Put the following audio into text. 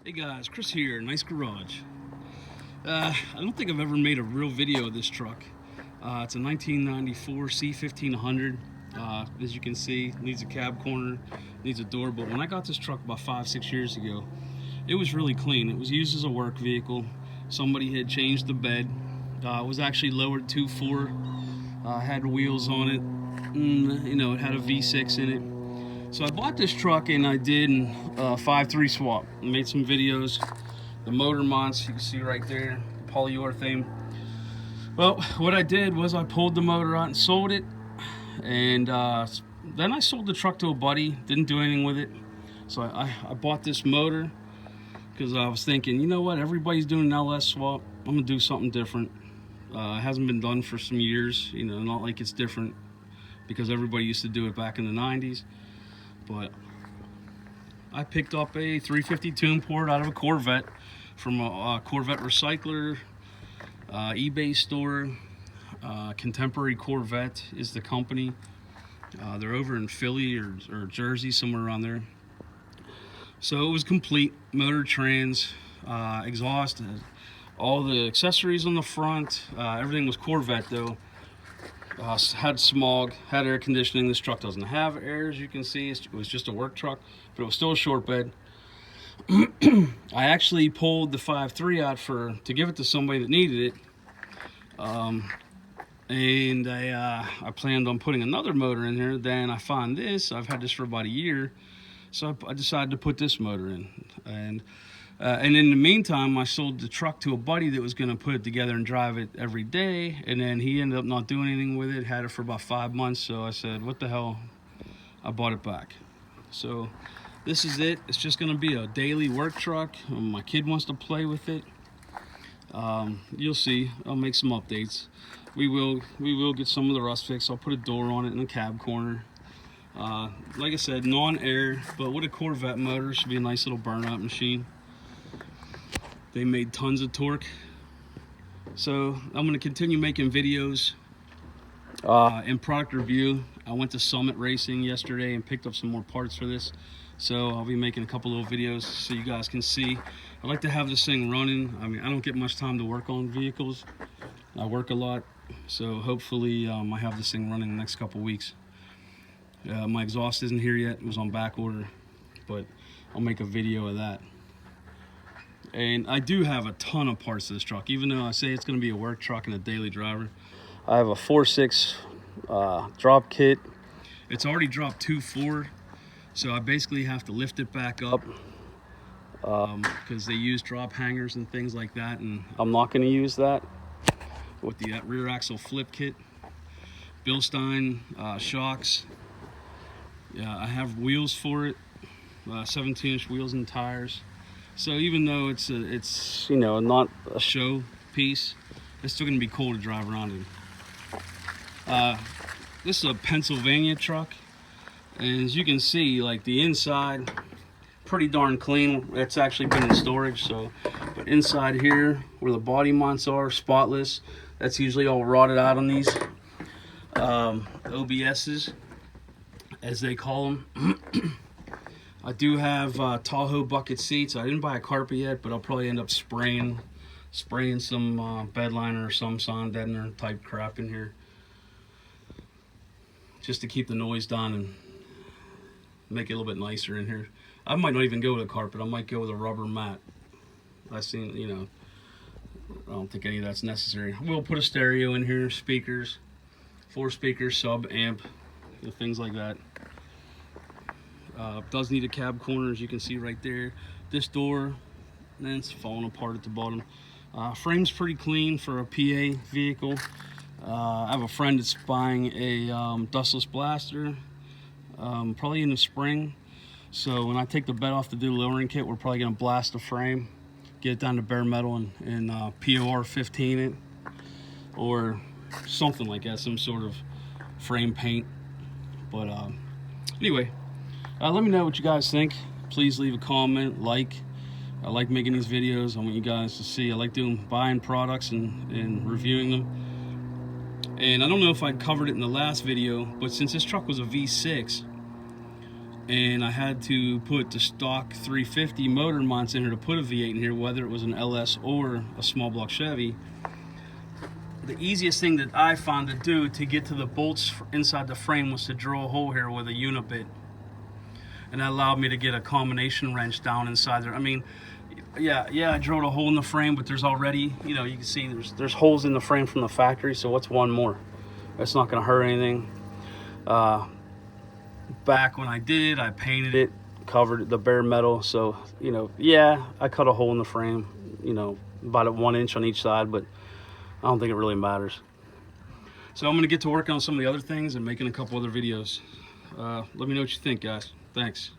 Hey guys, Chris here, Nice Garage. I don't think I've ever made a real video of this truck. It's a 1994 C1500. As you can see, needs a cab corner, needs a door, but when I got this truck about 5-6 years ago, it was really clean. It was used as a work vehicle. Somebody had changed the bed. It was actually lowered 2.4, had wheels on it, it had a V6 in it. So I bought this truck and I did a 5.3 swap. I made some videos. The motor mounts, you can see right there, polyurethane. Well, what I did was I pulled the motor out and sold it. And then I sold the truck to a buddy, didn't do anything with it. So I bought this motor because I was thinking, you know what, everybody's doing an LS swap. I'm gonna do something different. It hasn't been done for some years, not like it's different because everybody used to do it back in the 90s. But I picked up a 350 tune port out of a Corvette from a Corvette recycler, eBay store. Contemporary Corvette is the company. They're over in Philly or Jersey, somewhere around there. So it was complete, motor, trans, exhaust, all the accessories on the front. Everything was Corvette though. Had smog, had air conditioning. This truck doesn't have air, as you can see. It was just a work truck, but it was still a short bed. I actually pulled the 5.3 out to give it to somebody that needed it. And I planned on putting another motor in here. Then I found this. I've had this for about a year, so I decided to put this motor in. And in the meantime, I sold the truck to a buddy that was going to put it together and drive it every day. And then he ended up not doing anything with it. Had it for about 5 months. So I said, what the hell? I bought it back. So this is it. It's just going to be a daily work truck. My kid wants to play with it. You'll see. I'll make some updates. We will get some of the rust fixed. I'll put a door on it in the cab corner. Like I said, non-air, but with a Corvette motor, should be a nice little burnout machine. They made tons of torque. So I'm going to continue making videos in product review. I went to Summit Racing yesterday and picked up some more parts for this. So I'll be making a couple little videos so you guys can see. I like to have this thing running. I mean, I don't get much time to work on vehicles. I work a lot. So hopefully I have this thing running in the next couple weeks. My exhaust isn't here yet. It was on back order. But I'll make a video of that. And I do have a ton of parts to this truck, even though I say it's going to be a work truck and a daily driver. I have a 4.6 drop kit. It's already dropped 2.4, so I basically have to lift it back up because they use drop hangers and things like that, and I'm not going to use that with the rear axle flip kit. Bilstein shocks. Yeah, I have wheels for it, 17-inch wheels and tires. So even though it's not a show piece, it's still going to be cool to drive around in. This is a Pennsylvania truck, and as you can see, like the inside, pretty darn clean. It's actually been in storage. So, but inside here, where the body mounts are, spotless. That's usually all rotted out on these OBSs, as they call them. I do have Tahoe bucket seats. I didn't buy a carpet yet, but I'll probably end up spraying some bed liner or some sound deadener type crap in here, just to keep the noise down and make it a little bit nicer in here. I might not even go with a carpet. I might go with a rubber mat. I don't think any of that's necessary. We'll put a stereo in here, speakers, 4 speakers, sub amp, things like that. Does need a cab corner, as you can see right there. This door, then it's falling apart at the bottom. Frame's pretty clean for a PA vehicle. I have a friend that's buying a dustless blaster, probably in the spring. So when I take the bed off to do the lowering kit, we're probably going to blast the frame, get it down to bare metal and POR 15 it, or something like that, some sort of frame paint. But anyway. Let me know what you guys think. Please leave a comment, like. I like making these videos. I want you guys to see. I like buying products and reviewing them. And I don't know if I covered it in the last video, but since this truck was a V6, and I had to put the stock 350 motor mounts in here to put a V8 in here, whether it was an LS or a small block Chevy. The easiest thing that I found to do to get to the bolts inside the frame was to drill a hole here with a unibit, and that allowed me to get a combination wrench down inside there. I mean, yeah, I drilled a hole in the frame, but there's already, you know, you can see there's holes in the frame from the factory, so what's one more? That's not going to hurt anything. Back when I did, I painted it, covered the bare metal, so, you know, yeah, I cut a hole in the frame, you know, about 1 inch on each side, but I don't think it really matters. So I'm going to get to work on some of the other things and making a couple other videos. Let me know what you think, guys. Thanks.